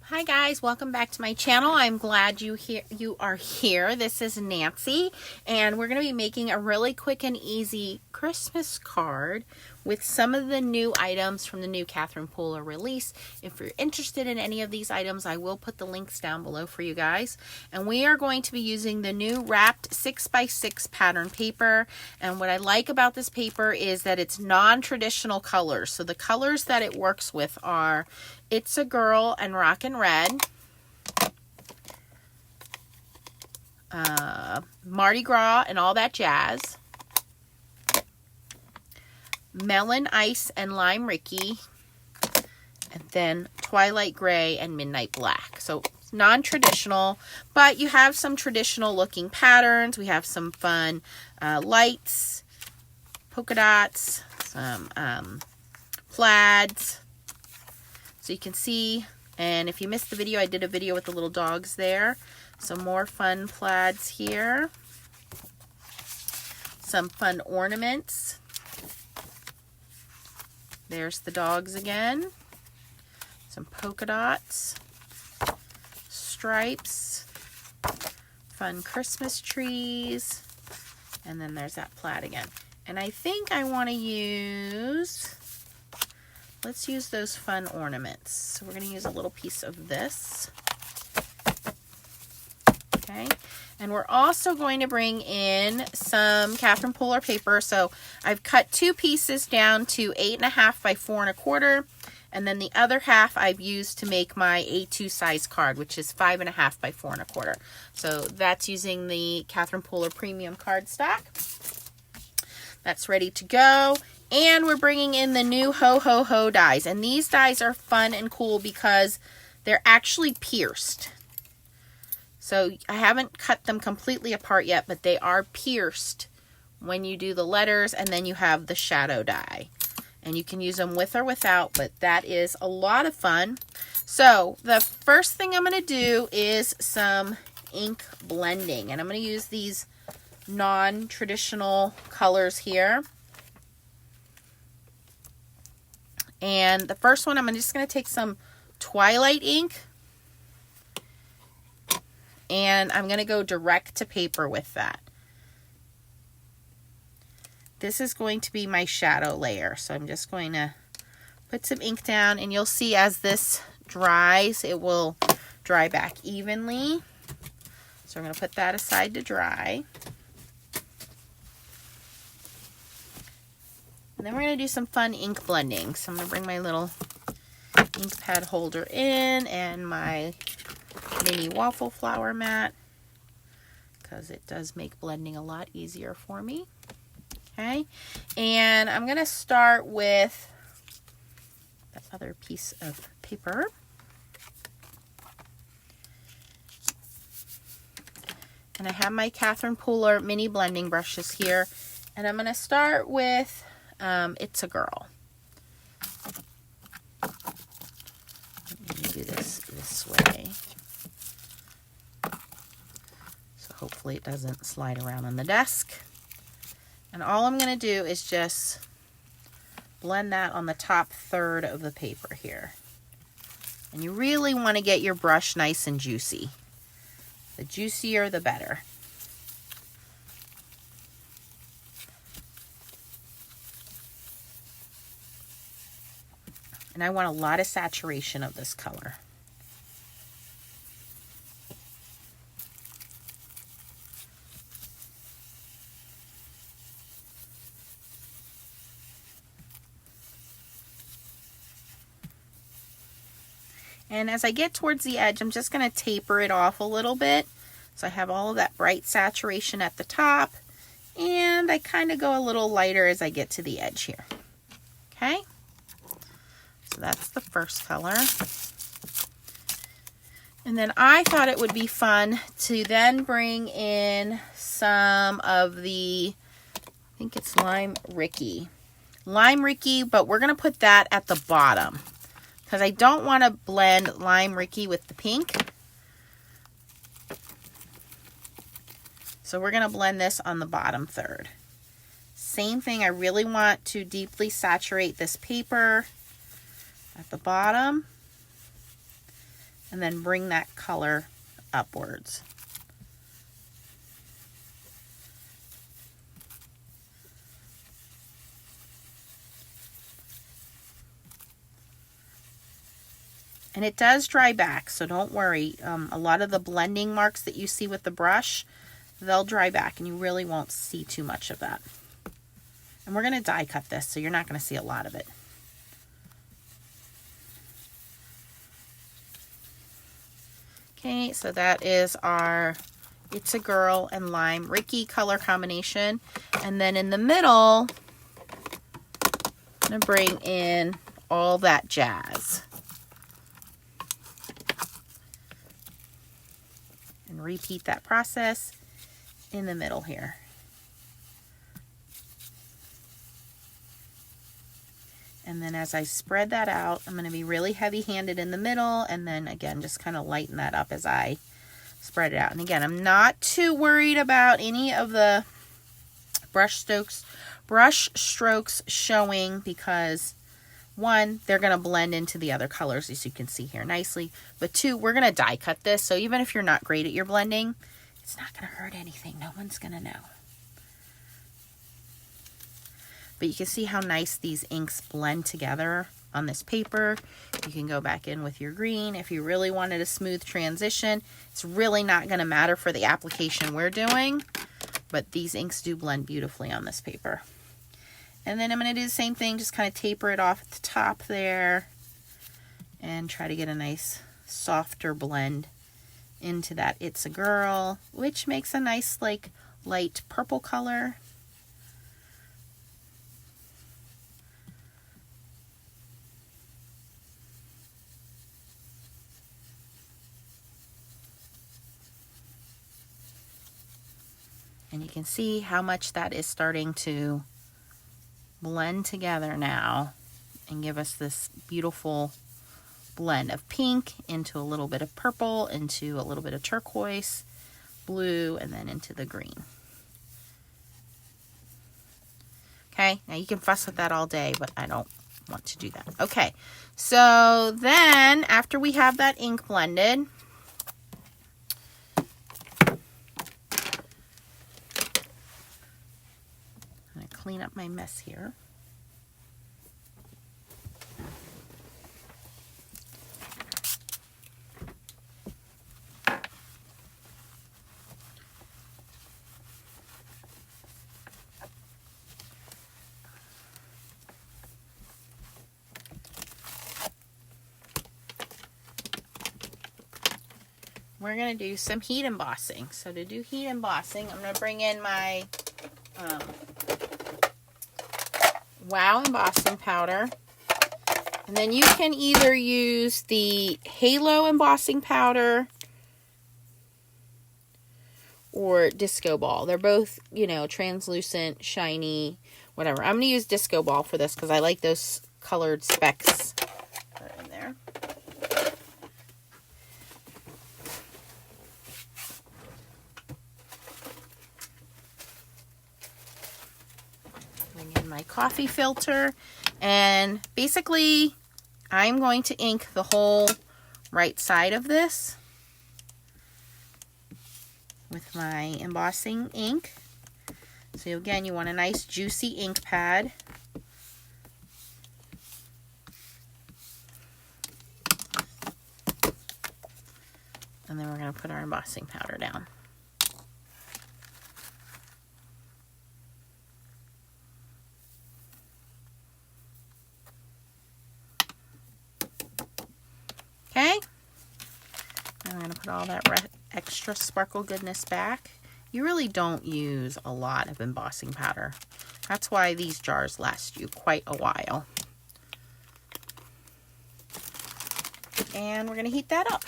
Hi guys, welcome back to my channel. I'm glad you are here. This is Nancy, and we're going to be making a really quick and easy Christmas card with some of the new items from the new Catherine Pooler release. If you're interested in any of these items, I will put the links down below for you guys. And we are going to be using the new wrapped 6x6 pattern paper. And what I like about this paper is that it's non-traditional colors. So the colors that it works with are It's a Girl and Rockin' Red, Mardi Gras and All That Jazz, Melon Ice and Lime Ricky, and then Twilight Gray and Midnight Black. So non-traditional, but you have some traditional looking patterns. We have some fun lights, polka dots, some plaids. So you can see, and if you missed the video, I did a video with the little dogs there. Some more fun plaids here. Some fun ornaments. There's the dogs again. Some polka dots. Stripes. Fun Christmas trees. And then there's that plaid again. And I think I want to use... Let's use those fun ornaments. So we're going to use a little piece of this. Okay. And we're also going to bring in some Catherine Pooler paper. So I've cut two pieces down to 8.5 by 4 1/4. And then the other half I've used to make my A2 size card, which is 5.5 by 4 1/4. So that's using the Catherine Pooler premium cardstock. That's ready to go. And we're bringing in the new Ho Ho Ho dies. And these dies are fun and cool because they're actually pierced. So I haven't cut them completely apart yet, but they are pierced when you do the letters. And then you have the shadow die. And you can use them with or without, but that is a lot of fun. So the first thing I'm going to do is some ink blending. And I'm going to use these non-traditional colors here. And the first one, I'm just going to take some Twilight ink. And I'm going to go direct to paper with that. This is going to be my shadow layer. So I'm just going to put some ink down. And you'll see as this dries, it will dry back evenly. So I'm going to put that aside to dry. And then we're going to do some fun ink blending. So I'm going to bring my little ink pad holder in and my mini waffle flower mat, because it does make blending a lot easier for me. Okay, and I'm going to start with that other piece of paper. And I have my Catherine Pooler mini blending brushes here. And I'm going to start with It's a Girl. Let me do this way. So hopefully it doesn't slide around on the desk. And all I'm going to do is just blend that on the top third of the paper here. And you really want to get your brush nice and juicy. The juicier, the better. And I want a lot of saturation of this color. And as I get towards the edge, I'm just going to taper it off a little bit. So I have all of that bright saturation at the top. And I kind of go a little lighter as I get to the edge here. Okay? So that's the first color. And then I thought it would be fun to then bring in some of the, I think it's Lime Ricky. Lime Ricky, but we're going to put that at the bottom, because I don't want to blend Lime Ricky with the pink. So we're going to blend this on the bottom third. Same thing, I really want to deeply saturate this paper at the bottom. and then bring that color upwards. And it does dry back, so don't worry. A lot of the blending marks that you see with the brush, they'll dry back and you really won't see too much of that. And we're going to die cut this, so you're not going to see a lot of it. Okay, so that is our It's a Girl and Lime Ricky color combination. And then in the middle, I'm going to bring in All That Jazz. And repeat that process in the middle here. And then as I spread that out, I'm going to be really heavy-handed in the middle, and then again just kind of lighten that up as I spread it out. And again, I'm not too worried about any of the brush strokes showing, because one, they're going to blend into the other colors, as you can see here, nicely. But two, we're going to die cut this, so even if you're not great at your blending, it's not going to hurt anything. No one's going to know. But you can see how nice these inks blend together on this paper. You can go back in with your green if you really wanted a smooth transition. It's really not going to matter for the application we're doing, but these inks do blend beautifully on this paper. And then I'm going to do the same thing, just kind of taper it off at the top there and try to get a nice softer blend into that It's a Girl, which makes a nice like light purple color. And you can see how much that is starting to blend together now and give us this beautiful blend of pink into a little bit of purple, into a little bit of turquoise, blue, and then into the green. Okay, now you can fuss with that all day, but I don't want to do that. Okay, so then after we have that ink blended, clean up my mess here. We're going to do some heat embossing. So to do heat embossing, I'm going to bring in my Wow embossing powder, and then you can either use the Halo embossing powder or Disco Ball. They're both, you know, translucent, shiny, whatever. I'm going to use Disco Ball for this because I like those colored specks that are in there. My coffee filter, and basically I'm going to ink the whole right side of this with my embossing ink. So again, you want a nice juicy ink pad. And then we're going to put our embossing powder down. Okay, I'm going to put all that extra sparkle goodness back. You really don't use a lot of embossing powder. That's why these jars last you quite a while. And we're going to heat that up.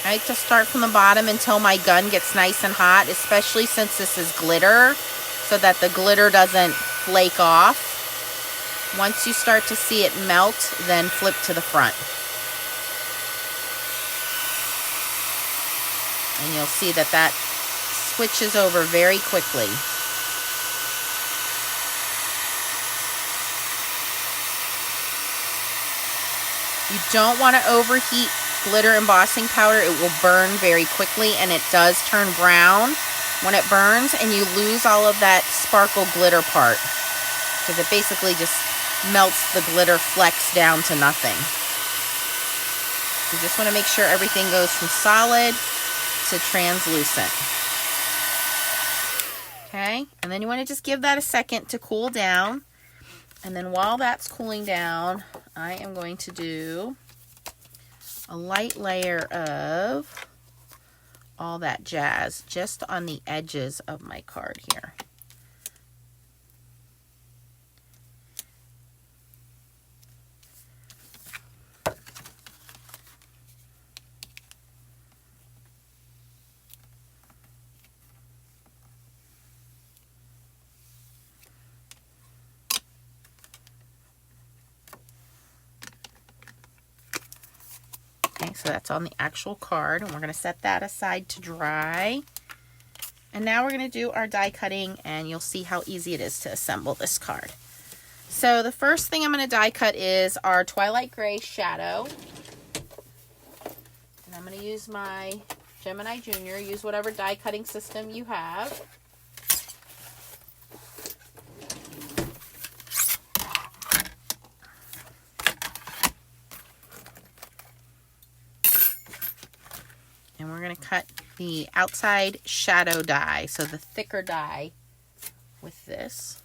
I like to start from the bottom until my gun gets nice and hot, especially since this is glitter, so that the glitter doesn't flake off. Once you start to see it melt, then flip to the front. And you'll see that that switches over very quickly. You don't want to overheat glitter embossing powder. It will burn very quickly, and it does turn brown when it burns, and you lose all of that sparkle glitter part because it basically just melts the glitter flecks down to nothing. You just want to make sure everything goes from solid to translucent. Okay, and then you want to just give that a second to cool down. And then while that's cooling down, I am going to do a light layer of all that jazz just on the edges of my card here. Okay, so that's on the actual card, and we're going to set that aside to dry. And now we're going to do our die cutting, and you'll see how easy it is to assemble this card. So the first thing I'm going to die cut is our Twilight Gray shadow. And I'm going to use my Gemini Junior. Use whatever die cutting system you have. And we're going to cut the outside shadow die, so the thicker die, with this.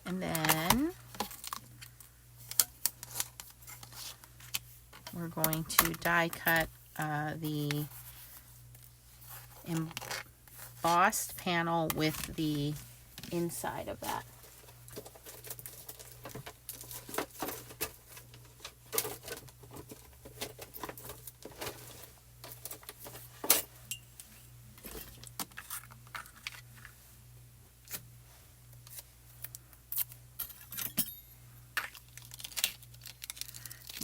And then we're going to die cut the embossed panel with the inside of that.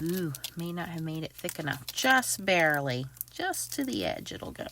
Ooh, may not have made it thick enough. Just barely. Just to the edge it'll go.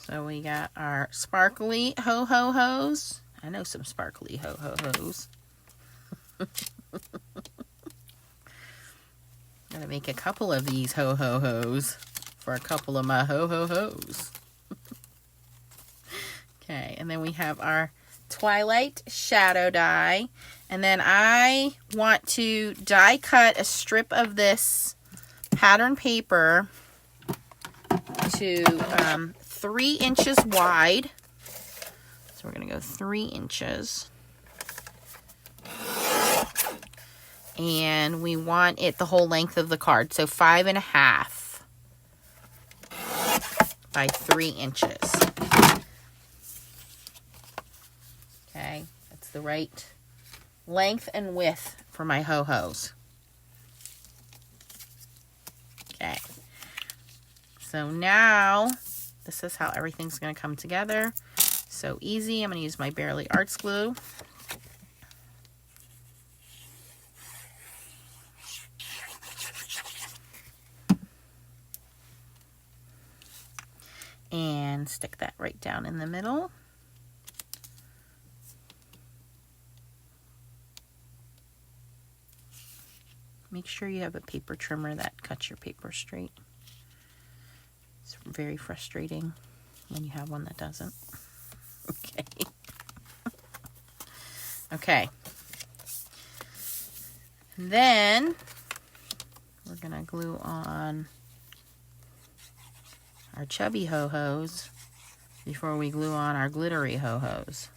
So we got our sparkly ho-ho-hos. I know some sparkly ho-ho-hos. Gonna make a couple of these ho-ho-hos for a couple of my ho-ho-hos. Okay, and then we have our Twilight shadow die. And then I want to die cut a strip of this pattern paper to 3 inches wide. So we're going to go 3 inches. And we want it the whole length of the card. So 5.5 by 3 inches. Okay, that's the right length and width for my ho-hos. Okay. So now, this is how everything's going to come together. So easy. I'm going to use my Bearly Arts glue. And stick that right down in the middle. Make sure you have a paper trimmer that cuts your paper straight. It's very frustrating when you have one that doesn't. Okay. Okay. Then we're going to glue on our chubby ho-hos before we glue on our glittery ho-hos.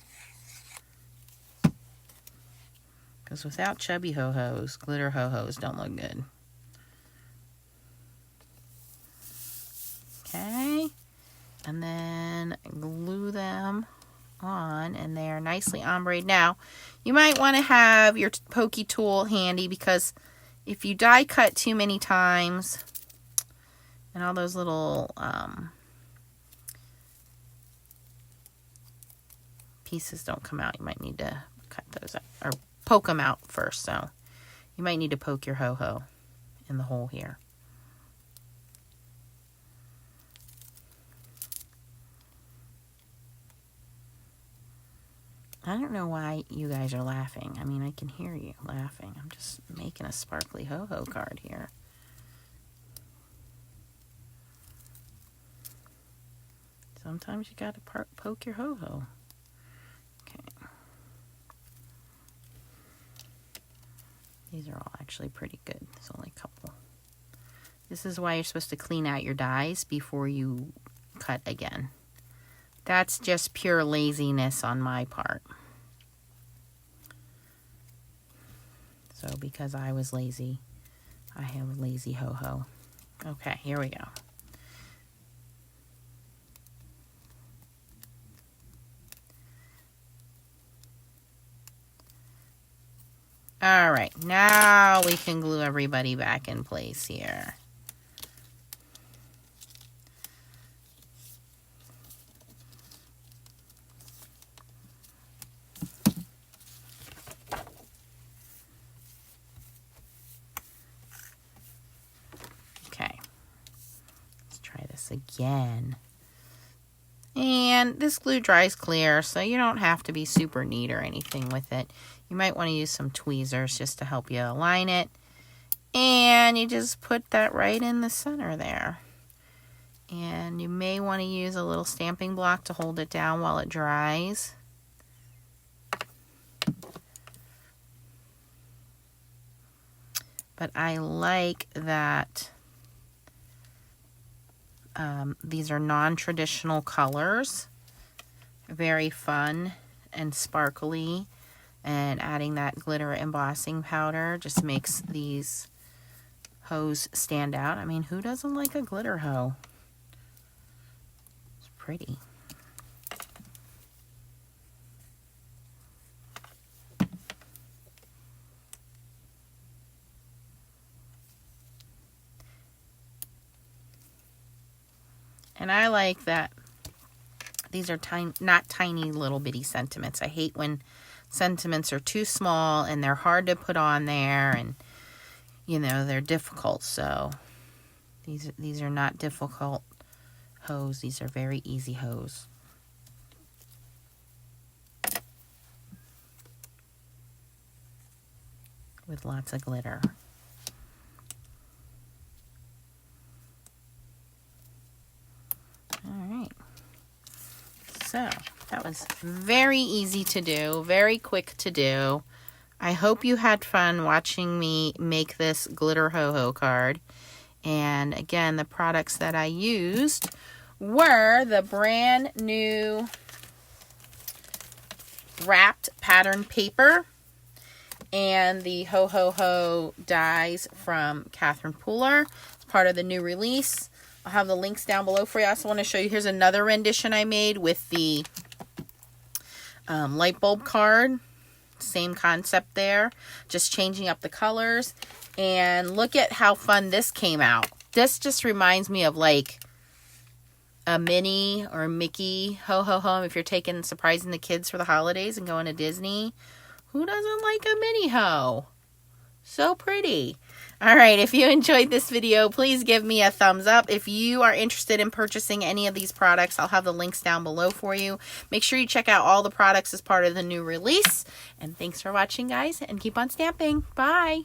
Because without chubby ho-hos, glitter ho-hos don't look good. Okay. And then glue them on, and they are nicely ombreed. Now, you might want to have your pokey tool handy, because if you die cut too many times and all those little pieces don't come out, you might need to cut those out, or poke them out first. So you might need to poke your ho-ho in the hole here. I don't know why you guys are laughing. I mean, I can hear you laughing. I'm just making a sparkly ho-ho card here. Sometimes you gotta poke your ho-ho. Okay. These are all actually pretty good. There's only a couple. This is why you're supposed to clean out your dies before you cut again. That's just pure laziness on my part. So because I was lazy, I have a lazy ho-ho. Okay, here we go. All right, now we can glue everybody back in place here. Okay, let's try this again. And this glue dries clear, so you don't have to be super neat or anything with it. You might want to use some tweezers just to help you align it. And you just put that right in the center there. And you may want to use a little stamping block to hold it down while it dries. But I like that these are non-traditional colors. Very fun and sparkly. And adding that glitter embossing powder just makes these hos stand out. I mean, who doesn't like a glitter hoe? It's pretty. And I like that these are not tiny little bitty sentiments. I hate when sentiments are too small and they're hard to put on there, and you know, they're difficult. So these are not difficult hose. These are very easy hose. With lots of glitter. Alright. So, that was very easy to do, very quick to do. I hope you had fun watching me make this glitter ho-ho card. And again, the products that I used were the brand new wrapped pattern paper and the Ho Ho Ho dies from Catherine Pooler. It's part of the new release. I'll have the links down below for you. I also want to show you, here's another rendition I made with the light bulb card. Same concept there, just changing up the colors. And look at how fun this came out. This just reminds me of like a Minnie or Mickey Ho Ho Home if you're surprising the kids for the holidays and going to Disney. Who doesn't like a Minnie Ho? So pretty. All right, if you enjoyed this video, please give me a thumbs up. If you are interested in purchasing any of these products, I'll have the links down below for you. Make sure you check out all the products as part of the new release. And thanks for watching, guys, and keep on stamping. Bye.